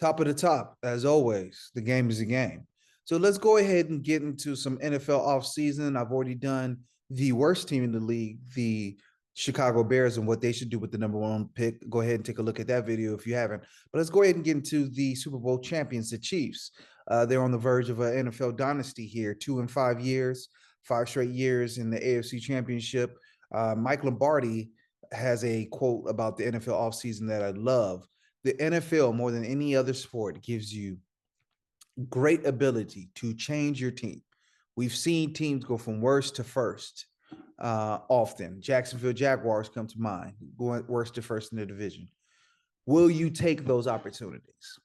Top of the top, as always, the game is a game. So let's go ahead and get into some NFL offseason. I've already done the worst team in the league, the Chicago Bears, and what they should do with the number one pick. Go ahead and take a look at that video if you haven't. But let's go ahead and get into the Super Bowl champions, the Chiefs. They're on the verge of an NFL dynasty here, 2 and 5 years, 5 straight years in the AFC Championship. Mike Lombardi has a quote about the NFL offseason that I love. The NFL, more than any other sport, gives you great ability to change your team. We've seen teams go from worst to first often. Jacksonville Jaguars come to mind, going worst to first in the division. Will you take those opportunities?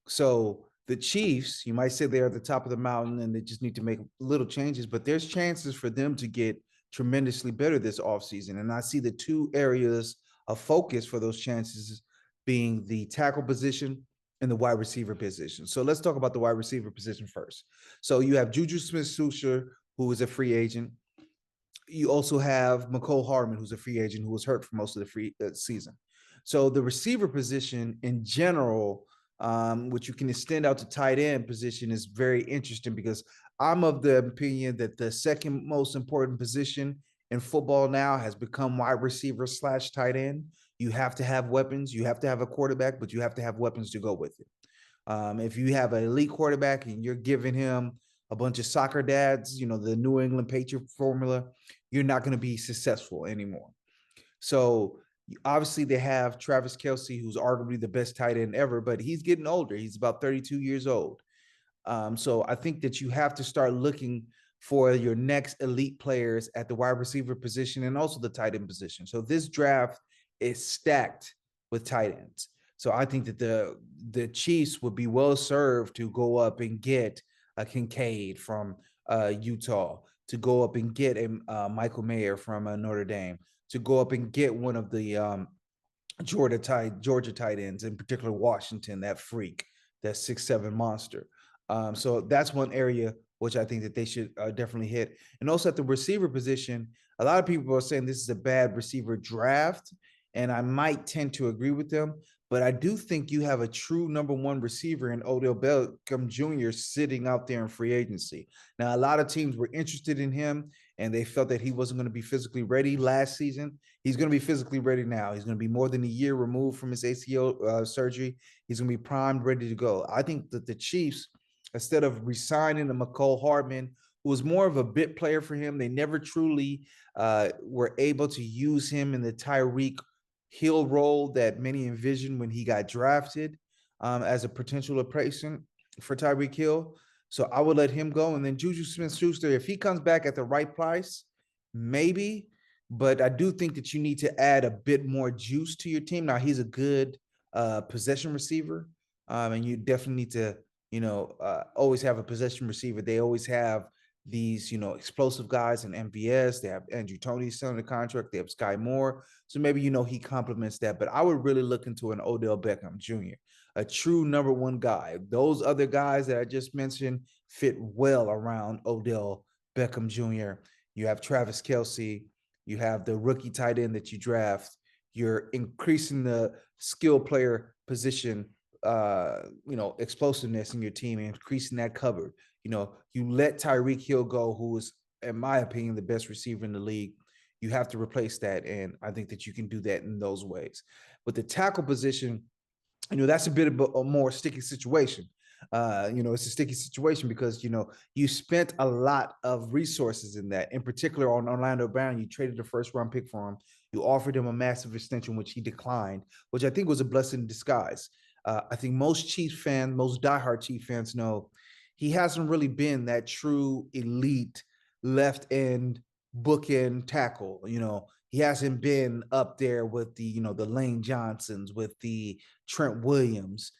So the Chiefs, you might say they're at the top of the mountain and they just need to make little changes, but there's chances for them to get tremendously better this offseason. And I see the two areas of focus for those chances being the tackle position and the wide receiver position. So let's talk about the wide receiver position first. So you have Juju Smith-Schuster, who is a free agent. You also have Mecole Hardman, who's a free agent who was hurt for most of the free season. So the receiver position in general, which you can extend out to tight end position, is very interesting because I'm of the opinion that the second most important position in football now has become wide receiver / tight end. You have to have weapons. You have to have a quarterback, but you have to have weapons to go with it. If you have an elite quarterback and you're giving him a bunch of soccer dads, the New England Patriot formula, you're not going to be successful anymore. So obviously they have Travis Kelce, who's arguably the best tight end ever, but he's getting older. He's about 32 years old. So I think that you have to start looking for your next elite players at the wide receiver position and also the tight end position. So this draft is stacked with tight ends. So I think that the Chiefs would be well served to go up and get a Kincaid from Utah, to go up and get a Michael Mayer from Notre Dame, to go up and get one of the Georgia tight ends, in particular Washington, that freak, that 6'7" monster. So that's one area which I think that they should definitely hit. And also at the receiver position, a lot of people are saying this is a bad receiver draft, and I might tend to agree with them. But I do think you have a true number one receiver in Odell Beckham Jr. sitting out there in free agency. Now, a lot of teams were interested in him, and they felt that he wasn't going to be physically ready last season. He's going to be physically ready now. He's going to be more than a year removed from his ACL surgery. He's going to be primed, ready to go. I think that the Chiefs, instead of resigning to Mecole Hardman, who was more of a bit player for him, they never truly were able to use him in the Tyreek Hill role that many envisioned when he got drafted as a potential replacement for Tyreek Hill. So I would let him go. And then Juju Smith-Schuster, if he comes back at the right price, maybe. But I do think that you need to add a bit more juice to your team. Now, he's a good possession receiver, and you definitely need to, always have a possession receiver. They always have these, explosive guys in MVS. They have Andrew Toney still on the contract. They have Sky Moore. So maybe, he complements that. But I would really look into an Odell Beckham Jr., a true number one guy. Those other guys that I just mentioned fit well around Odell Beckham Jr. You have Travis Kelce. You have the rookie tight end that you draft. You're increasing the skill player position, explosiveness in your team and increasing that cupboard. You let Tyreek Hill go, who is, in my opinion, the best receiver in the league. You have to replace that, and I think that you can do that in those ways. But the tackle position, that's a bit of a more sticky situation. It's a sticky situation because, you spent a lot of resources in that. In particular, on Orlando Brown, you traded the first round pick for him. You offered him a massive extension, which he declined, which I think was a blessing in disguise. I think most Chiefs fans, most diehard Chiefs fans know he hasn't really been that true elite left end bookend tackle. He hasn't been up there with the Lane Johnsons, with the Trent Williams,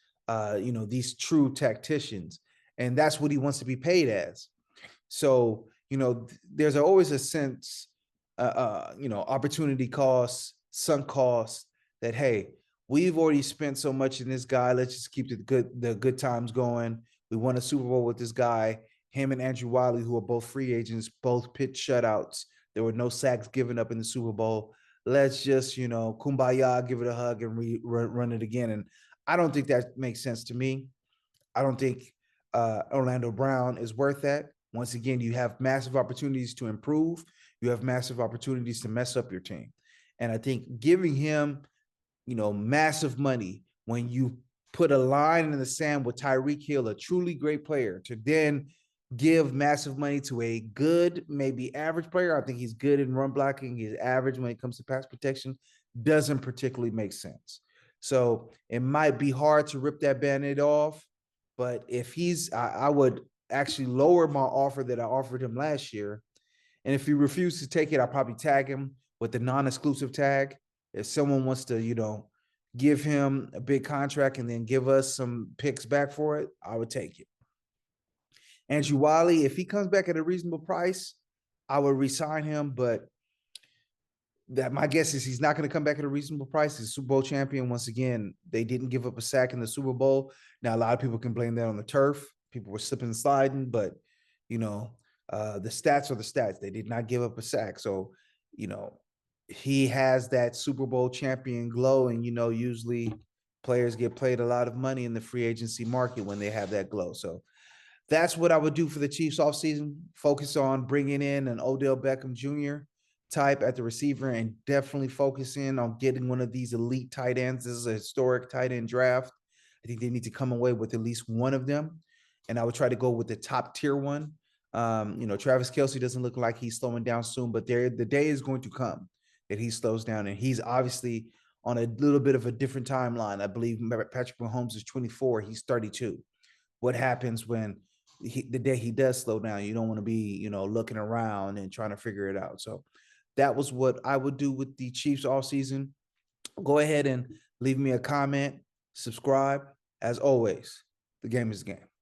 these true tacticians. And that's what he wants to be paid as. So, there's always a sense, opportunity cost, sunk cost, that, hey, we've already spent so much in this guy. Let's just keep the good times going. We won a Super Bowl with this guy. Him and Andrew Wiley, who are both free agents, both pitch shutouts. There were no sacks given up in the Super Bowl. Let's just, kumbaya, give it a hug and run it again. And I don't think that makes sense to me. I don't think Orlando Brown is worth that. Once again, you have massive opportunities to improve. You have massive opportunities to mess up your team. And I think giving him, massive money when you put a line in the sand with Tyreek Hill, a truly great player, to then give massive money to a good, maybe average player. I think he's good in run blocking. He's average when it comes to pass protection. Doesn't particularly make sense. So it might be hard to rip that band-aid off. But if I would actually lower my offer that I offered him last year. And if he refuses to take it, I'll probably tag him with the non-exclusive tag. If someone wants to, give him a big contract and then give us some picks back for it, I would take it. Andrew Wiley, if he comes back at a reasonable price, I would resign him. But that my guess is he's not going to come back at a reasonable price. He's a Super Bowl champion. Once again, they didn't give up a sack in the Super Bowl. Now, a lot of people can blame that on the turf. People were slipping and sliding, but the stats are the stats. They did not give up a sack. So, he has that Super Bowl champion glow. And, usually players get paid a lot of money in the free agency market when they have that glow. So that's what I would do for the Chiefs offseason. Focus on bringing in an Odell Beckham Jr. type at the receiver and definitely focus in on getting one of these elite tight ends. This is a historic tight end draft. I think they need to come away with at least one of them. And I would try to go with the top tier one. Travis Kelce doesn't look like he's slowing down soon, but the day is going to come that he slows down. And he's obviously on a little bit of a different timeline. I believe Patrick Mahomes is 24. He's 32. What happens when the day he does slow down? You don't want to be, looking around and trying to figure it out. So that was what I would do with the Chiefs all season. Go ahead and leave me a comment, subscribe. As always, the game is the game.